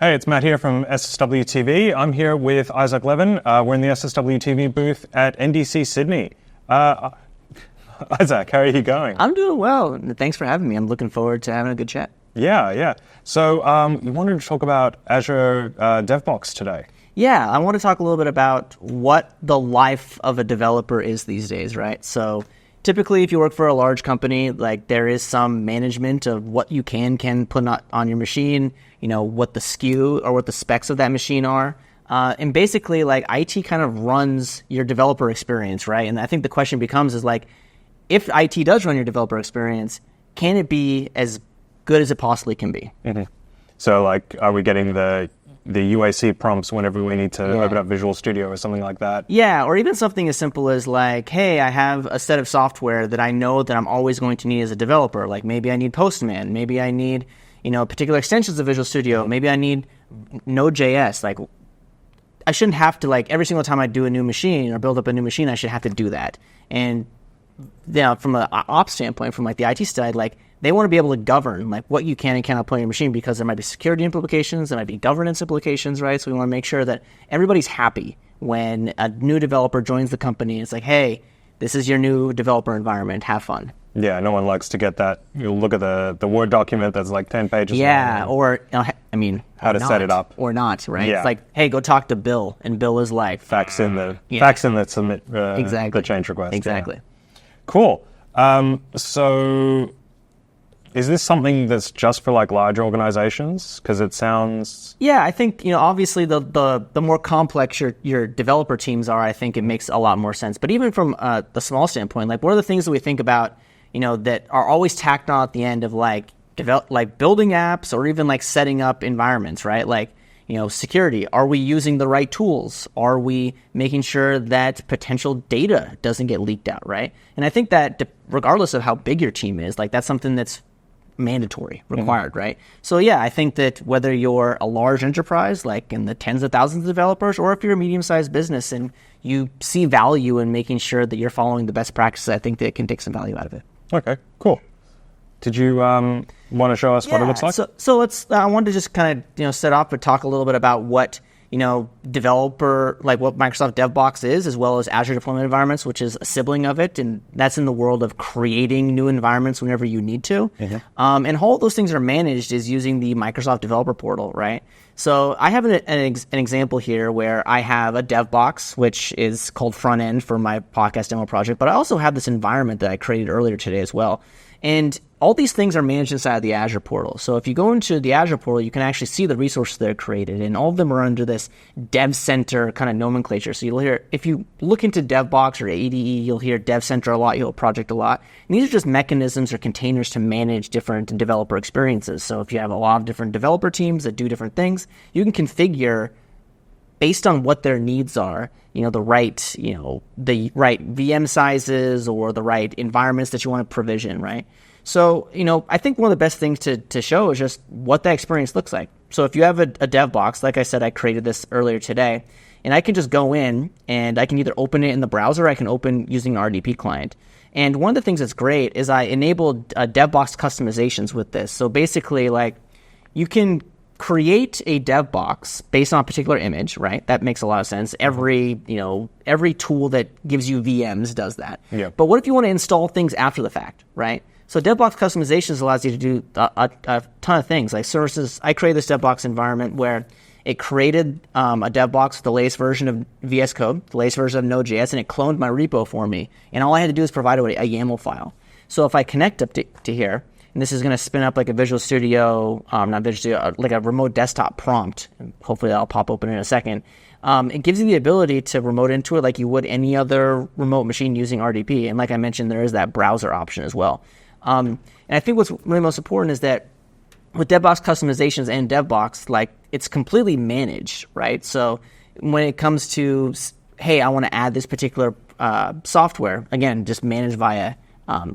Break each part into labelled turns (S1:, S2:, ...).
S1: Hey, it's Matt here from SSW TV. I'm here with Isaac Levin. We're in the SSW TV booth at NDC Sydney. Isaac, how are you going?
S2: I'm doing well. Thanks for having me. I'm looking forward to having a good chat.
S1: Yeah. So you wanted to talk about Azure DevBox today.
S2: Yeah, I want to talk a little bit about what the life of a developer is these days, right? So typically, if you work for a large company, like there is some management of what you can put on your machine, you know, what the SKU or what the specs of that machine are. And basically, like IT kind of runs your developer experience, right? And I think the question becomes is like, if IT does run your developer experience, can it be as good as it possibly can be?
S1: Mm-hmm. So like, are we getting the UAC prompts whenever we need to open up Visual Studio or something like that?
S2: Yeah, or even something as simple as like, hey, I have a set of software that I know that I'm always going to need as a developer. Like maybe I need Postman, maybe I need, particular extensions of Visual Studio, maybe I need Node.js. Like I shouldn't have to, like, every single time I do a new machine or build up a new machine, I should have to do that. And from an ops standpoint, from like the IT side, like they want to be able to govern like what you can and cannot put on your machine, because there might be security implications, there might be governance implications, right? So we want to make sure that everybody's happy when a new developer joins the company. It's like, hey, this is your new developer environment. Have fun.
S1: Yeah, no one likes to get that. You'll look at the Word document that's like 10 pages long.
S2: Yeah,
S1: how to set it up.
S2: Or not, right?
S1: Yeah.
S2: It's like, hey, go talk to Bill, and Bill is like...
S1: Fax in the submit
S2: exactly.
S1: the change request.
S2: Exactly.
S1: Yeah. Cool. So is this something that's just for like large organizations? Because it sounds...
S2: Yeah, I think, obviously the more complex your developer teams are, I think it makes a lot more sense. But even from the small standpoint, like one of the things that we think about, that are always tacked on at the end of like building apps or even like setting up environments, right? Like, security. Are we using the right tools? Are we making sure that potential data doesn't get leaked out, right? And I think that regardless of how big your team is, like that's something that's mandatory, required, right? So yeah, I think that whether you're a large enterprise, like in the tens of thousands of developers, or if you're a medium-sized business and you see value in making sure that you're following the best practices, I think that it can take some value out of it.
S1: Okay, cool. Did you want to show us what it looks like?
S2: So let's. I wanted to just kind of set up and talk a little bit about what developer, like what Microsoft DevBox is, as well as Azure Deployment Environments, which is a sibling of it, and that's in the world of creating new environments whenever you need to. Mm-hmm. And how all those things are managed is using the Microsoft Developer Portal, right? So I have an example here where I have a DevBox, which is called Front End for my podcast demo project, but I also have this environment that I created earlier today as well. And all these things are managed inside of the Azure portal. So if you go into the Azure portal, you can actually see the resources that are created, and all of them are under this Dev Center kind of nomenclature. So you'll hear, if you look into DevBox or ADE, you'll hear Dev Center a lot, you'll project a lot. And these are just mechanisms or containers to manage different developer experiences. So if you have a lot of different developer teams that do different things, you can configure based on what their needs are, the right VM sizes or the right environments that you want to provision, right? So, I think one of the best things to show is just what that experience looks like. So if you have a DevBox, like I said, I created this earlier today, and I can just go in and I can either open it in the browser or I can open using an RDP client. And one of the things that's great is I enabled DevBox customizations with this. So basically, like, you can create a DevBox based on a particular image, right? That makes a lot of sense. Every tool that gives you VMs does that.
S1: Yeah.
S2: But what if you want to install things after the fact, right? So DevBox customizations allows you to do a ton of things. Like services, I created this DevBox environment where it created a DevBox with the latest version of VS Code, the latest version of Node.js, and it cloned my repo for me. And all I had to do is provide a YAML file. So if I connect up to here, and this is going to spin up like a Visual Studio, not Visual Studio, like a remote desktop prompt. And hopefully that'll pop open in a second. It gives you the ability to remote into it like you would any other remote machine using RDP. And like I mentioned, there is that browser option as well. And I think what's really most important is that with DevBox customizations and DevBox, like it's completely managed, right? So when it comes to, hey, I want to add this particular software, again, just managed via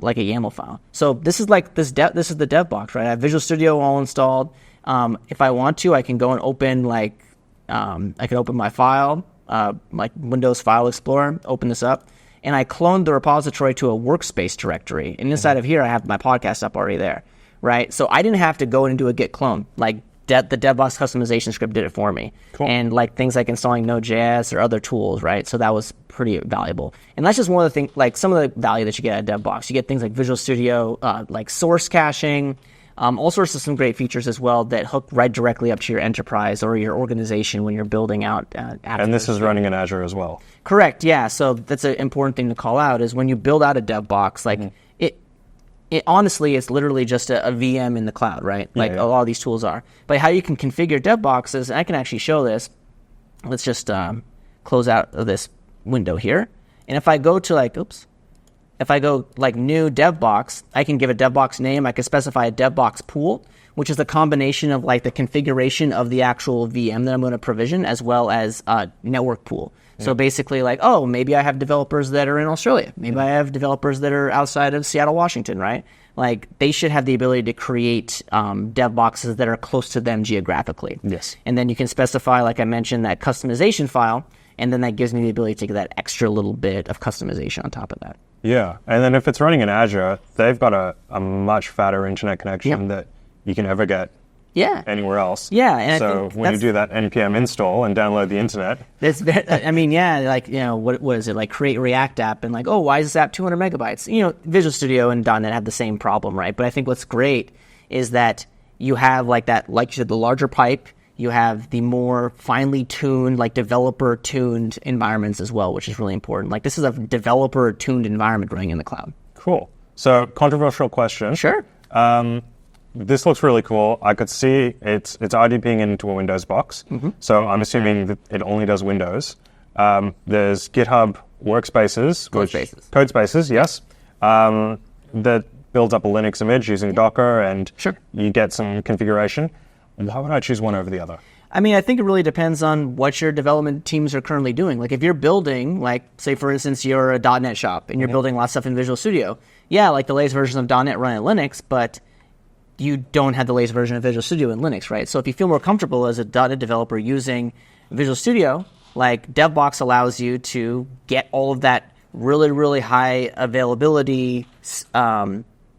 S2: like a YAML file. So this is like this is the DevBox, right? I have Visual Studio all installed. If I want to, I can go and open I can open my file, like Windows File Explorer, open this up, and I cloned the repository to a workspace directory. And inside of here, I have my podcast up already there, right? So I didn't have to go and do a git clone. Like the DevBox customization script did it for me.
S1: Cool.
S2: And like things like installing Node.js or other tools, right? So that was pretty valuable. And that's just one of the things, like some of the value that you get out of DevBox. You get things like Visual Studio, like source caching, all sorts of some great features as well that hook right directly up to your enterprise or your organization when you're building out apps.
S1: And this is running in Azure as well.
S2: Correct, yeah. So that's an important thing to call out is when you build out a DevBox, like it honestly is literally just a VM in the cloud, right? Like a lot of these tools are. But how you can configure DevBoxes, and I can actually show this. Let's just close out of this window here. And if I go to if I go like new DevBox, I can give a DevBox name. I can specify a DevBox pool, which is the combination of like the configuration of the actual VM that I'm going to provision as well as a network pool. So basically like, oh, maybe I have developers that are in Australia. Maybe I have developers that are outside of Seattle, Washington, right? Like they should have the ability to create dev boxes that are close to them geographically.
S1: Yes.
S2: And then you can specify, like I mentioned, that customization file, and then that gives me the ability to get that extra little bit of customization on top of that.
S1: Yeah. And then if it's running in Azure, they've got a much fatter internet connection that you can ever get anywhere else.
S2: Yeah. And
S1: so when you do that npm install and download the internet.
S2: I mean, like, what is it? Like create a React app and like, oh, why is this app 200 megabytes? Visual Studio and .NET have the same problem, right? But I think what's great is that you have like that, like you said, the larger pipe. You have the more finely tuned, like developer-tuned environments as well, which is really important. Like this is a developer-tuned environment running in the cloud.
S1: Cool. So controversial question.
S2: Sure.
S1: This looks really cool. I could see it's IDPing into a Windows box. So I'm assuming that it only does Windows. There's GitHub Workspaces. Codespaces, yes. That builds up a Linux image using Docker, and you get some configuration. Why would I choose one over the other?
S2: I mean, I think it really depends on what your development teams are currently doing. Like if you're building, like say for instance, you're a .NET shop and you're building a lot of stuff in Visual Studio. Yeah, like the latest version of .NET run in Linux, but you don't have the latest version of Visual Studio in Linux, right? So if you feel more comfortable as a .NET developer using Visual Studio, like DevBox allows you to get all of that really, really high availability,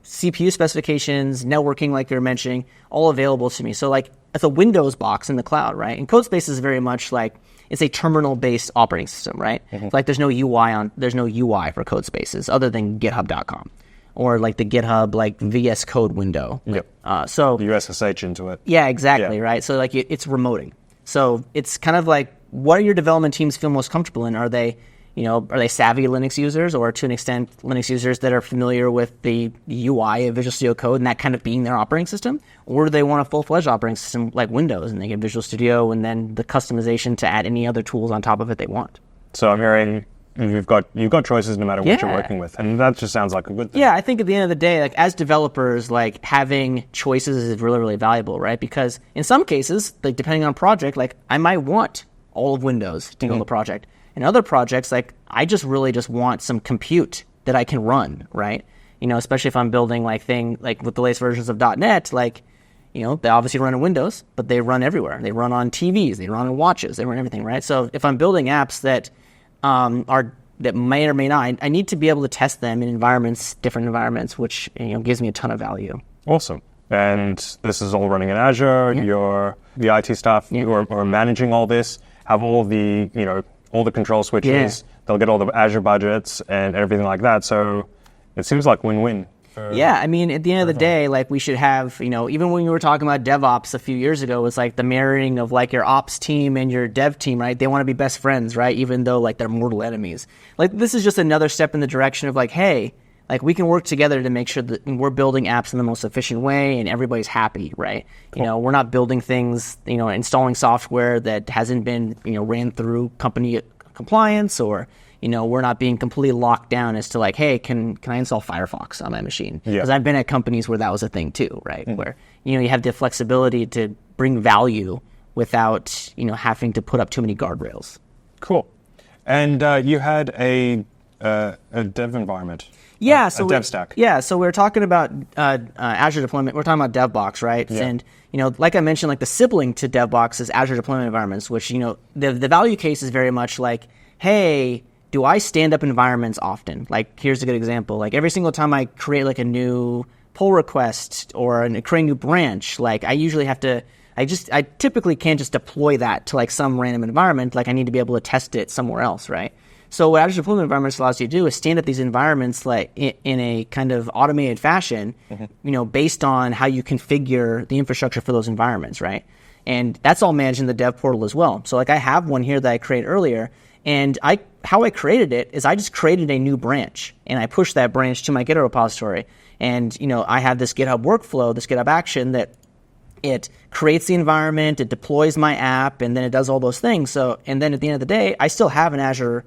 S2: CPU specifications, networking, like you're mentioning, all available to me. So like it's a Windows box in the cloud, right? And Codespace is very much like it's a terminal-based operating system, right? Like there's no UI for Codespaces other than GitHub.com or like the GitHub like VS Code window. So
S1: the SSH into it.
S2: Yeah, exactly, right? So like it's remoting. So it's kind of like what are your development teams feel most comfortable in? Are they savvy Linux users, or to an extent Linux users that are familiar with the UI of Visual Studio Code and that kind of being their operating system? Or do they want a full-fledged operating system like Windows and they get Visual Studio and then the customization to add any other tools on top of it they want?
S1: So I'm hearing you've got choices no matter what you're working with, and that just sounds like a good thing.
S2: Yeah, I think at the end of the day, like as developers, like having choices is really, really valuable, right? Because in some cases, like depending on project, like I might want all of Windows to build a project. In other projects, like I just want some compute that I can run, right? Especially if I'm building like with the latest versions of .NET, like, they obviously run in Windows, but they run everywhere. They run on TVs, they run on watches, they run everything, right? So if I'm building apps that that may or may not, I need to be able to test them in different environments, which gives me a ton of value.
S1: Awesome. And this is all running in Azure. The IT staff who are managing all this have all the all the control switches. They'll get all the Azure budgets and everything like that. So it seems like win-win.
S2: I mean, at the end of the day, like we should have, even when we were talking about DevOps a few years ago, it's like the marrying of like your ops team and your dev team, right? They want to be best friends, right? Even though like they're mortal enemies. Like this is just another step in the direction of like, hey, like we can work together to make sure that we're building apps in the most efficient way and everybody's happy, right? Cool. We're not building things, installing software that hasn't been, ran through company compliance, or, we're not being completely locked down as to like, hey, can I install Firefox on my machine? Because I've been at companies where that was a thing too, right? Where, you have the flexibility to bring value without, having to put up too many guardrails.
S1: Cool. And you had a dev environment.
S2: So
S1: dev stack.
S2: So we're talking about Azure deployment. We're talking about DevBox, right? Yeah. And like I mentioned, like the sibling to DevBox is Azure deployment environments, which the value case is very much like, hey, do I stand up environments often? Like here's a good example. Like every single time I create like a new pull request or create a new branch, like I usually have to I typically can't just deploy that to like some random environment. Like I need to be able to test it somewhere else, right? So what Azure Deployment Environments allows you to do is stand up these environments like in a kind of automated fashion, based on how you configure the infrastructure for those environments, right? And that's all managed in the dev portal as well. So like I have one here that I created earlier, and how I created it is I just created a new branch, and I pushed that branch to my GitHub repository. And I have this GitHub workflow, this GitHub action that it creates the environment, it deploys my app, and then it does all those things. So, and then at the end of the day, I still have an Azure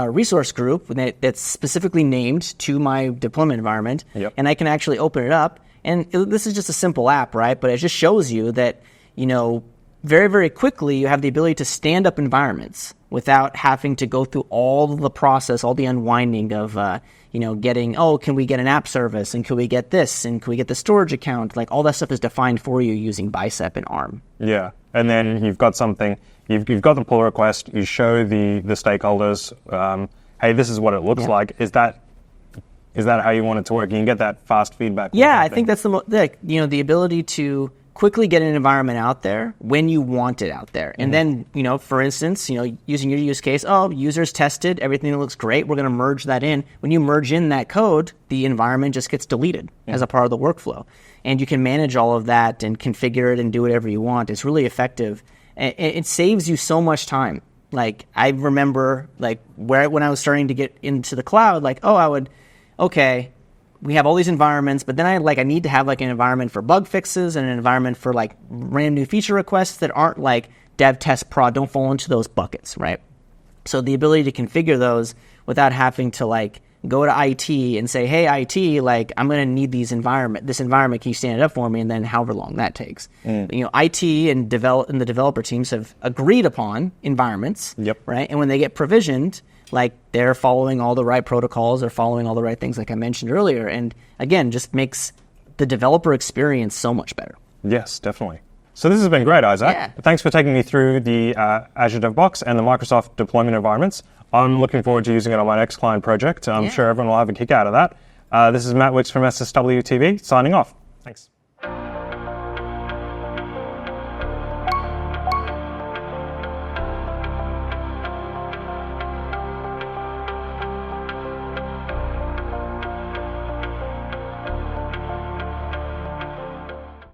S2: resource group that's specifically named to my deployment environment, and I can actually open it up. And this is just a simple app, right? But it just shows you that, very, very quickly you have the ability to stand up environments without having to go through all the process, all the unwinding of, getting, can we get an app service, and can we get this, and can we get the storage account? Like all that stuff is defined for you using Bicep and ARM.
S1: Yeah, and then you've got something. You've got the pull request. You show the stakeholders, hey, this is what it looks like. Is that how you want it to work? You can get that fast feedback.
S2: Yeah, I think that's the ability to quickly get an environment out there when you want it out there. And then, for instance, using your use case, users tested, everything looks great, we're going to merge that in. When you merge in that code, the environment just gets deleted as a part of the workflow. And you can manage all of that and configure it and do whatever you want. It's really effective. It saves you so much time. Like, I remember, when I was starting to get into the cloud, we have all these environments, but then I need to have an environment for bug fixes and an environment for random new feature requests that aren't dev, test, prod, don't fall into those buckets, right? So the ability to configure those without having to go to IT and say, hey, IT, I'm going to need this environment, can you stand it up for me? And then however long that takes. IT and the developer teams have agreed upon environments, right? And when they get provisioned, they're following all the right protocols, they're following all the right things like I mentioned earlier. And again, just makes the developer experience so much better.
S1: Yes, definitely. So this has been great, Isaac.
S2: Yeah.
S1: Thanks for taking me through the Azure DevBox and the Microsoft deployment environments. I'm looking forward to using it on my next client project. I'm sure everyone will have a kick out of that. This is Matt Wicks from SSW TV signing off. Thanks.